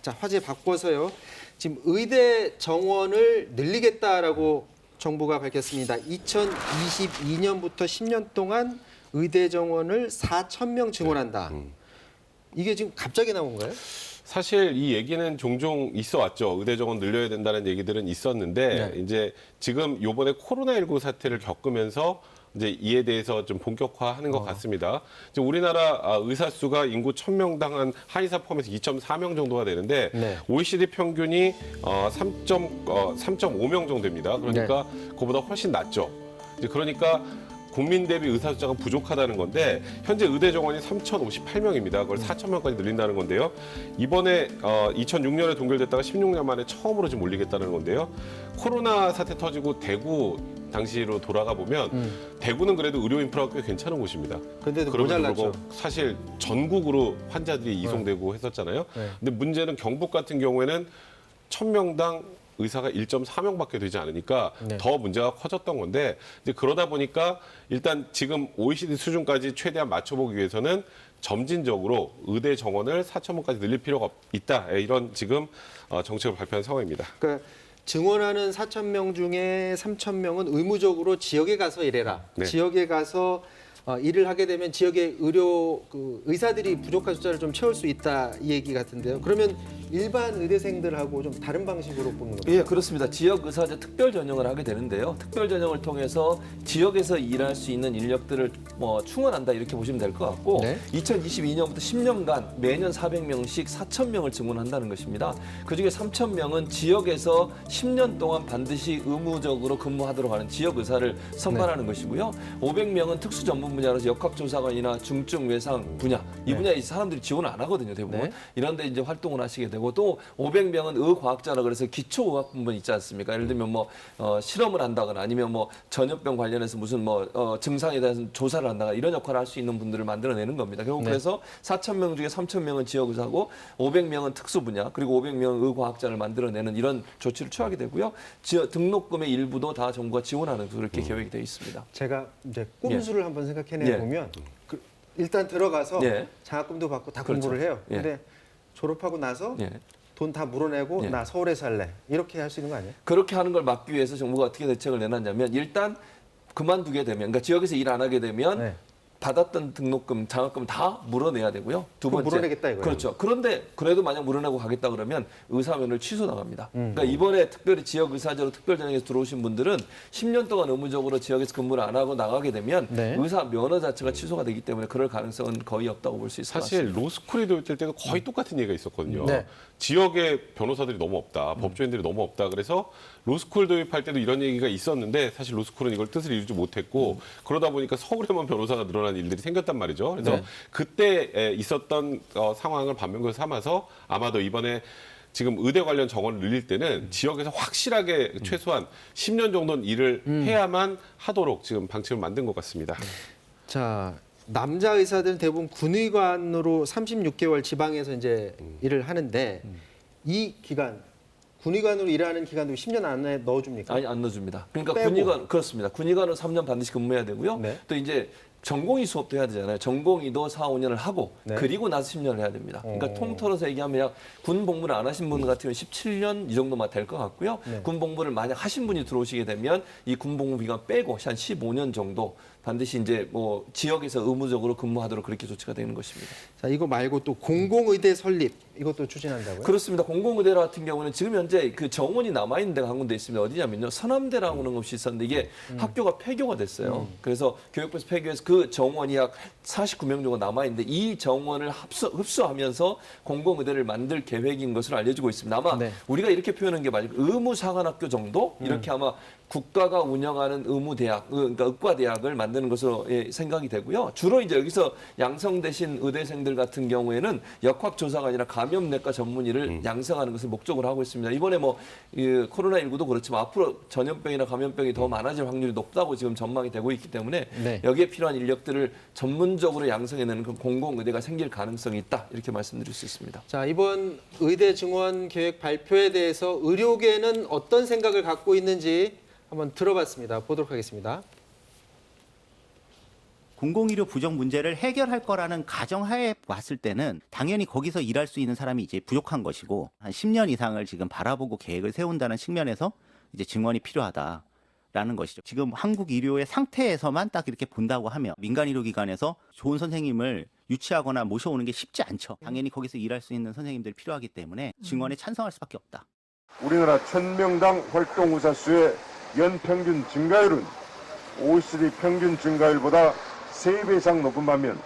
자, 화제 바꿔서요. 지금 의대 정원을 늘리겠다라고 정부가 밝혔습니다. 2022년부터 10년 동안 의대 정원을 4,000명 증원한다. 이게 지금 갑자기 나온 거예요? 사실 이 얘기는 종종 있어 왔죠. 의대 정원 늘려야 된다는 얘기들은 있었는데 이제 지금 요번에 코로나19 사태를 겪으면서 이제 이에 대해서 좀 본격화하는 것 같습니다. 지금 우리나라 의사 수가 인구 1,000명당 한 한의사 포함해서 2.4명 정도가 되는데 OECD 평균이 3.5명 정도 됩니다. 그러니까 그보다 훨씬 낮죠. 이제 그러니까 국민 대비 의사 숫자가 부족하다는 건데 현재 의대 정원이 3,058명입니다. 그걸 4,000명까지 늘린다는 건데요. 이번에 2006년에 동결됐다가 16년 만에 처음으로 지금 올리겠다는 건데요. 코로나 사태 터지고 대구 당시로 돌아가 보면 대구는 그래도 의료 인프라가 꽤 괜찮은 곳입니다. 그런데도 그럼에도 모자랐죠. 불구하고 사실 전국으로 환자들이 이송되고 했었잖아요. 근데 문제는 경북 같은 경우에는 1,000명당 의사가 1.4명밖에 되지 않으니까 더 문제가 커졌던 건데 이제 그러다 보니까 일단 지금 OECD 수준까지 최대한 맞춰보기 위해서는 점진적으로 의대 정원을 4,000명까지 늘릴 필요가 있다. 이런 지금 정책을 발표한 상황입니다. 그러니까 증원하는 4,000명 중에 3,000명은 의무적으로 지역에 가서 일해라. 지역에 가서 일을 하게 되면 지역의 의사들이 부족한 숫자를 좀 채울 수 있다 이 얘기 같은데요. 그러면 일반 의대생들하고 좀 다른 방식으로 뽑는 거죠? 예, 그렇습니다. 지역 의사제 특별 전형을 하게 되는데요. 특별 전형을 통해서 지역에서 일할 수 있는 인력들을 충원한다 이렇게 보시면 될 것 같고 2022년부터 10년간 매년 400명씩 4,000명을 증원한다는 것입니다. 그중에 3,000명은 지역에서 10년 동안 반드시 의무적으로 근무하도록 하는 지역 의사를 선발하는 것이고요. 500명은 특수 전문 분야로서 역학조사관이나 중증 외상 분야 이 분야에 사람들이 지원을 안 하거든요. 대부분 이런 데 이제 활동을 하시게 되고 또 500명은 의과학자라 그래서 기초의학 부분 있지 않습니까? 예를 들면 실험을 한다거나 아니면 전염병 관련해서 무슨 증상에 대해서 조사를 한다거나 이런 역할을 할 수 있는 분들을 만들어내는 겁니다. 결국 그래서 4,000명 중에 3,000명은 지역의사고 500명은 특수 분야 그리고 500명은 의과학자를 만들어내는 이런 조치를 취하게 되고요. 등록금의 일부도 다 정부가 지원하는 그렇게 계획이 되어 있습니다. 제가 이제 꼼수를 한번 생각해내 보면 일단 들어가서 장학금도 받고 다 공부를 해요. 근데 졸업하고 나서 돈 다 물어내고 나 서울에 살래 이렇게 할 수 있는 거 아니에요? 그렇게 하는 걸 막기 위해서 정부가 어떻게 대책을 내놨냐면 일단 그만두게 되면 그러니까 지역에서 일 안 하게 되면 받았던 등록금, 장학금 다 물어내야 되고요. 두 번째. 물어내겠다 이거예요. 그렇죠. 그런데 그래도 만약 물어내고 가겠다 그러면 의사면을 취소 나갑니다. 그러니까 이번에 특별히 지역 의사제로 특별 전형에서 들어오신 분들은 10년 동안 의무적으로 지역에서 근무를 안 하고 나가게 되면 의사 면허 자체가 취소가 되기 때문에 그럴 가능성은 거의 없다고 볼 수 있을 것 같습니다. 사실 로스쿨이 도입될 때도 거의 똑같은 얘기가 있었거든요. 지역에 변호사들이 너무 없다, 법조인들이 너무 없다. 그래서 로스쿨 도입할 때도 이런 얘기가 있었는데 사실 로스쿨은 이걸 뜻을 이루지 못했고 그러다 보니까 서울에만 변호사가 늘어난 일들이 생겼단 말이죠. 그래서 그때 있었던 상황을 반면교사 삼아서 아마도 이번에 지금 의대 관련 정원을 늘릴 때는 지역에서 확실하게 최소한 10년 정도는 일을 해야만 하도록 지금 방침을 만든 것 같습니다. 자, 남자 의사들은 대부분 군의관으로 36개월 지방에서 이제 일을 하는데 이 기간 군의관으로 일하는 기간도 10년 안에 넣어줍니까? 아니 안 넣어줍니다. 그러니까 빼고. 군의관 그렇습니다. 군의관은 3년 반드시 근무해야 되고요. 또 이제 전공의 수업도 해야 되잖아요. 전공의도 4, 5년을 하고 그리고 나서 10년을 해야 됩니다. 그러니까 통틀어서 얘기하면 약 군 복무를 안 하신 분 같으면 17년 이 정도만 될 것 같고요. 군 복무를 만약 하신 분이 들어오시게 되면 이 군 복무 기간 빼고 한 15년 정도 반드시 이제 지역에서 의무적으로 근무하도록 그렇게 조치가 되는 것입니다. 자, 이거 말고 또 공공의대 설립 이것도 추진한다고요? 그렇습니다. 공공의대 같은 경우는 지금 현재 그 정원이 남아있는 데가 한 군데 있습니다. 어디냐면요. 서남대라고 하는 곳이 있었는데 이게 학교가 폐교가 됐어요. 그래서 교육부에서 폐교해서 그 정원이 약 49명 정도 남아있는데 이 정원을 흡수하면서 공공의대를 만들 계획인 것으로 알려지고 있습니다. 아마 우리가 이렇게 표현하는 게 맞을 의무사관학교 정도? 이렇게 아마 국가가 운영하는 의무대학, 그러니까 의과대학을 만드는 것으로 생각이 되고요. 주로 이제 여기서 양성되신 의대생들 같은 경우에는 역학조사관이나 감염내과 전문의를 양성하는 것을 목적으로 하고 있습니다. 이번에 코로나19도 그렇지만 앞으로 전염병이나 감염병이 더 많아질 확률이 높다고 지금 전망이 되고 있기 때문에 여기에 필요한 인력들을 전문적으로 양성해내는 그 공공의대가 생길 가능성이 있다. 이렇게 말씀드릴 수 있습니다. 자, 이번 의대 증원 계획 발표에 대해서 의료계는 어떤 생각을 갖고 있는지 한번 들어봤습니다. 보도록 하겠습니다. 공공의료 부족 문제를 해결할 거라는 가정하에 봤을 때는 당연히 거기서 일할 수 있는 사람이 이제 부족한 것이고 한 10년 이상을 지금 바라보고 계획을 세운다는 측면에서 이제 증원이 필요하다라는 것이죠. 지금 한국 의료의 상태에서만 딱 이렇게 본다고 하면 민간 의료기관에서 좋은 선생님을 유치하거나 모셔오는 게 쉽지 않죠. 당연히 거기서 일할 수 있는 선생님들이 필요하기 때문에 증원에 찬성할 수밖에 없다. 우리나라 1000명당 활동 의사 수의 연평균 증가율은 OECD 평균 증가율보다 3배 이상 높은 반면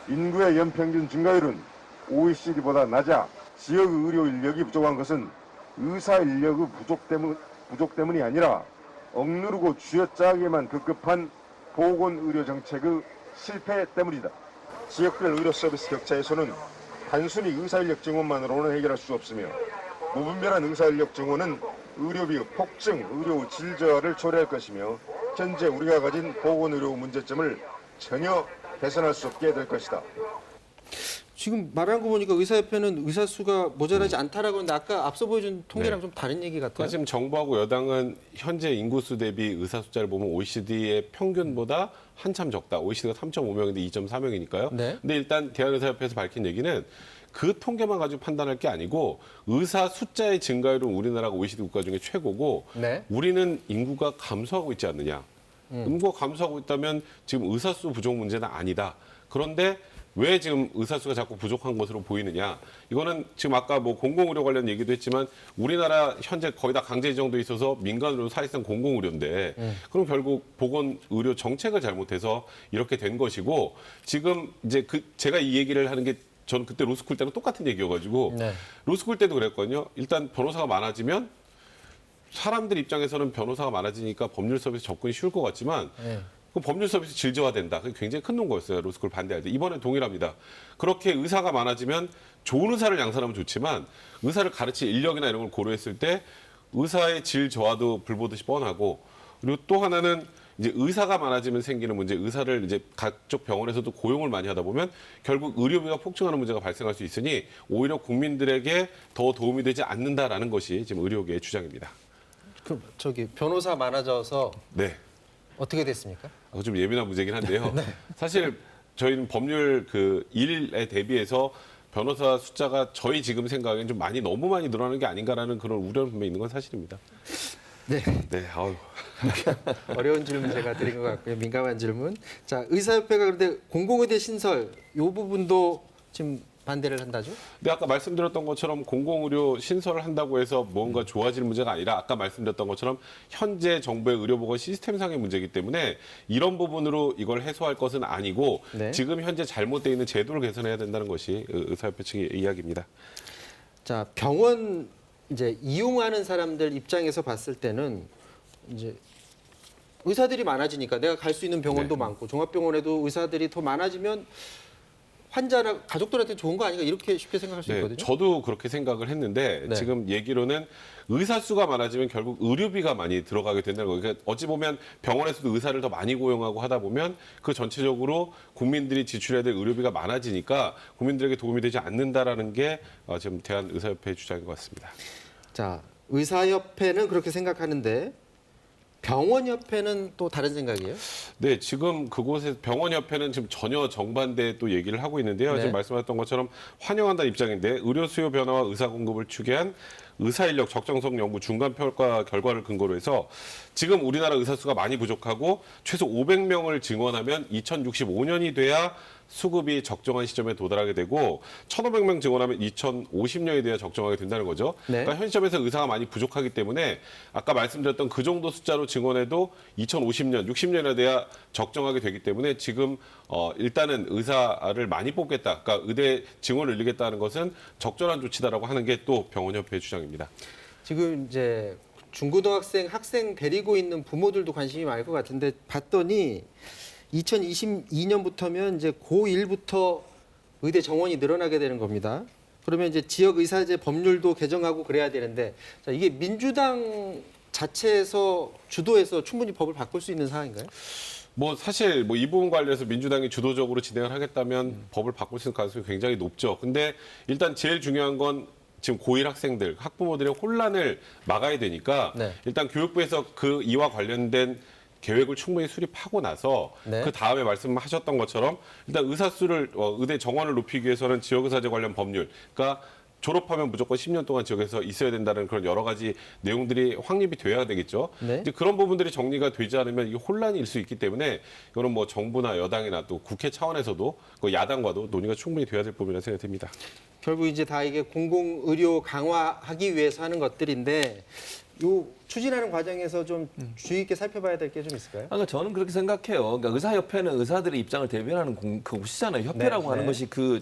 인구의 연평균 증가율은 OECD보다 낮아 지역 의료 인력이 부족한 것은 의사 인력의 부족 때문이 아니라 억누르고 쥐어짜기에만 급급한 보건의료 정책의 실패 때문이다. 지역별 의료 서비스 격차 해소는 단순히 의사 인력 증원만으로는 해결할 수 없으며 무분별한 의사 인력 증원은 의료비 폭증, 의료 질 저하를 초래할 것이며 현재 우리가 가진 보건의료 문제점을 전혀 개선할 수 없게 될 것이다. 지금 말한 거 보니까 의사협회는 의사 수가 모자라지 않다라고 하는데 아까 앞서 보여준 통계랑 네. 좀 다른 얘기 같아요. 지금 정부하고 여당은 현재 인구수 대비 의사 숫자를 보면 OECD의 평균보다 한참 적다. OECD가 3.5명인데 2.4명이니까요. 네. 근데 일단 대한의사협회에서 밝힌 얘기는 그 통계만 가지고 판단할 게 아니고 의사 숫자의 증가율은 우리나라가 OECD 국가 중에 최고고 네. 우리는 인구가 감소하고 있지 않느냐. 인구가 감소하고 있다면 지금 의사 수 부족 문제는 아니다. 그런데 왜 지금 의사 수가 자꾸 부족한 것으로 보이느냐? 이거는 지금 아까 뭐 공공의료 관련 얘기도 했지만 우리나라 현재 거의 다 강제 지정돼 있어서 민간으로 사실상 공공의료인데 그럼 결국 보건의료 정책을 잘못해서 이렇게 된 것이고 지금 이제 제가 이 얘기를 하는 게 저는 그때 로스쿨 때랑 똑같은 얘기여가지고 네. 로스쿨 때도 그랬거든요. 일단 변호사가 많아지면 사람들 입장에서는 변호사가 많아지니까 법률 서비스 접근이 쉬울 것 같지만 네. 그럼 법률 서비스 질저화된다. 그게 굉장히 큰 논거였어요. 로스쿨 반대할 때. 이번에 동일합니다. 그렇게 의사가 많아지면 좋은 의사를 양산하면 좋지만 의사를 가르칠 인력이나 이런 걸 고려했을 때 의사의 질 저하도 불보듯이 뻔하고 그리고 또 하나는 이제 의사가 많아지면 생기는 문제, 의사를 이제 각종 병원에서도 고용을 많이 하다 보면 결국 의료비가 폭증하는 문제가 발생할 수 있으니 오히려 국민들에게 더 도움이 되지 않는다라는 것이 지금 의료계의 주장입니다. 그럼 저기 변호사 많아져서 네. 어떻게 됐습니까? 좀 예민한 문제긴 한데요. 사실 저희는 법률 그 일에 대비해서 변호사 숫자가 저희 지금 생각엔 좀 너무 많이 늘어나는 게 아닌가라는 그런 우려는 분명히 있는 건 사실입니다. 네. 네, 아유. 어려운 질문 제가 드린 것 같고요. 민감한 질문. 자, 의사협회가 그런데 공공의대 신설 이 부분도 지금 반대를 한다죠? 근데 아까 말씀드렸던 것처럼 공공의료 신설을 한다고 해서 뭔가 좋아질 문제가 아니라 아까 말씀드렸던 것처럼 현재 정부의 의료보건 시스템상의 문제이기 때문에 이런 부분으로 이걸 해소할 것은 아니고 네. 지금 현재 잘못되어 있는 제도를 개선해야 된다는 것이 의사협회 측의 이야기입니다. 자, 병원 이제 이용하는 사람들 입장에서 봤을 때는 이제 의사들이 많아지니까 내가 갈 수 있는 병원도 네. 많고 종합병원에도 의사들이 더 많아지면 환자나 가족들한테 좋은 거 아닌가 이렇게 쉽게 생각할 수 있거든요. 저도 그렇게 생각을 했는데 네. 지금 얘기로는 의사 수가 많아지면 결국 의료비가 많이 들어가게 된다는 거예요. 그러니까 어찌 보면 병원에서도 의사를 더 많이 고용하고 하다 보면 그 전체적으로 국민들이 지출해야 될 의료비가 많아지니까 국민들에게 도움이 되지 않는다라는 게 지금 대한의사협회의 주장인 것 같습니다. 자, 의사협회는 그렇게 생각하는데 병원협회는 또 다른 생각이에요? 네, 지금 그곳에 병원협회는 지금 전혀 정반대 또 얘기를 하고 있는데요. 네. 지금 말씀하셨던 것처럼 환영한다는 입장인데 의료 수요 변화와 의사 공급을 추계한 의사 인력 적정성 연구 중간 평가 결과를 근거로 해서 지금 우리나라 의사 수가 많이 부족하고 최소 500명을 증원하면 2065년이 돼야 수급이 적정한 시점에 도달하게 되고 1,500명 증원하면 2050년이 돼야 적정하게 된다는 거죠. 네. 그러니까 현 시점에서 의사가 많이 부족하기 때문에 아까 말씀드렸던 그 정도 숫자로 증원해도 2050년, 60년이 돼야 적정하게 되기 때문에 지금 일단은 의사를 많이 뽑겠다. 그러니까 의대 증원을 늘리겠다는 것은 적절한 조치다라고 하는 게 또 병원협회의 주장입니다. 지금 이제 중고등학생 학생 데리고 있는 부모들도 관심이 많을 것 같은데 봤더니 2022년부터면 이제 고1부터 의대 정원이 늘어나게 되는 겁니다. 그러면 이제 지역 의사제 법률도 개정하고 그래야 되는데 자, 이게 민주당 자체에서 주도해서 충분히 법을 바꿀 수 있는 상황인가요? 뭐 사실 뭐 이 부분 관련해서 민주당이 주도적으로 진행을 하겠다면 법을 바꿀 수 있는 가능성이 굉장히 높죠. 근데 일단 제일 중요한 건 지금 고1 학생들, 학부모들의 혼란을 막아야 되니까 네. 일단 교육부에서 그 이와 관련된 계획을 충분히 수립하고 나서 네. 그 다음에 말씀하셨던 것처럼 일단 의사 수를 의대 정원을 높이기 위해서는 지역의사제 관련 법률, 그러니까 졸업하면 무조건 10년 동안 지역에서 있어야 된다는 그런 여러 가지 내용들이 확립이 돼야 되겠죠. 네. 이제 그런 부분들이 정리가 되지 않으면 이게 혼란일 수 있기 때문에 이거는 뭐 정부나 여당이나 또 국회 차원에서도 그 야당과도 논의가 충분히 돼야 될 부분이라고 생각이 듭니다. 결국 이제 다 이게 공공의료 강화하기 위해서 하는 것들인데 요 추진하는 과정에서 좀 주의 있게 살펴봐야 될 게 좀 있을까요? 그러니까 저는 그렇게 생각해요. 그러니까 의사협회는 의사들의 입장을 대변하는 곳이잖아요. 협회라고 네, 하는 네. 것이 그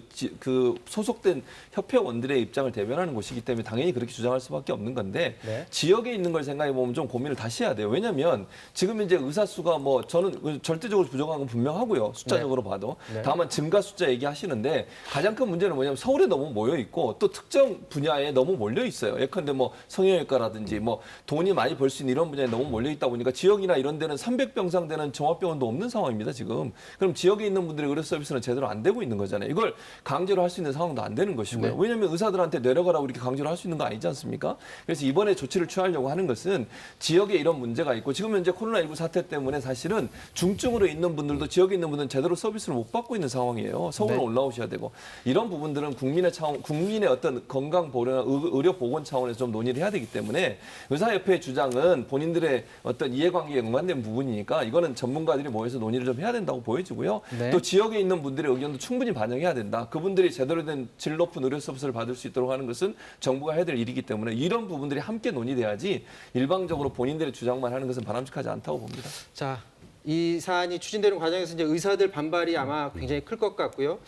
소속된 협회원들의 입장을 대변하는 곳이기 때문에 당연히 그렇게 주장할 수밖에 없는 건데 네. 지역에 있는 걸 생각해 보면 좀 고민을 다시 해야 돼요. 왜냐하면 지금 이제 의사 수가 뭐 저는 절대적으로 부족한 건 분명하고요. 숫자적으로 봐도. 네. 다만 증가 숫자 얘기하시는데 가장 큰 문제는 뭐냐면 서울에 너무 모여 있고 또 특정 분야에 너무 몰려 있어요. 예컨대 뭐 성형외과라든지 뭐 돈이 많이 벌 수 있는 이런 분야에 너무 몰려 있다 보니까 지역이나 이런 데는 300병상 되는 종합병원도 없는 상황입니다, 지금. 그럼 지역에 있는 분들의 의료 서비스는 제대로 안 되고 있는 거잖아요. 이걸 강제로 할 수 있는 상황도 안 되는 것이고요. 네. 왜냐하면 의사들한테 내려가라고 이렇게 강제로 할 수 있는 거 아니지 않습니까? 그래서 이번에 조치를 취하려고 하는 것은 지역에 이런 문제가 있고 지금 현재 코로나19 사태 때문에 사실은 중증으로 있는 분들도 지역에 있는 분들은 제대로 서비스를 못 받고 있는 상황이에요. 서울로 네. 올라오셔야 되고 이런 부분들은 국민의 어떤 건강 보호나 의료 보건 차원에서 좀 논의를 해야 되기 때문에 의사협회의 주장은 본인들의 어떤 이해관계에 연관된 부분이니까 이거는 전문가들이 모여서 논의를 좀 해야 된다고 보여지고요. 네. 또 지역에 있는 분들의 의견도 충분히 반영해야 된다. 그분들이 제대로 된 질 높은 의료 서비스를 받을 수 있도록 하는 것은 정부가 해야 될 일이기 때문에 이런 부분들이 함께 논의돼야지 일방적으로 본인들의 주장만 하는 것은 바람직하지 않다고 봅니다. 자, 이 사안이 추진되는 과정에서 이제 의사들 반발이 아마 굉장히 클 것 같고요.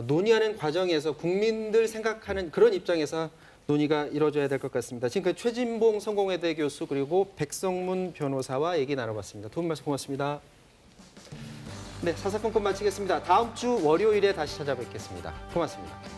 논의하는 과정에서 국민들 생각하는 그런 입장에서 논의가 이루어져야 될 것 같습니다. 지금까지 최진봉 성공회대 교수 그리고 백성문 변호사와 얘기 나눠봤습니다. 두 분 말씀 고맙습니다. 네, 사사건건 마치겠습니다. 다음 주 월요일에 다시 찾아뵙겠습니다. 고맙습니다.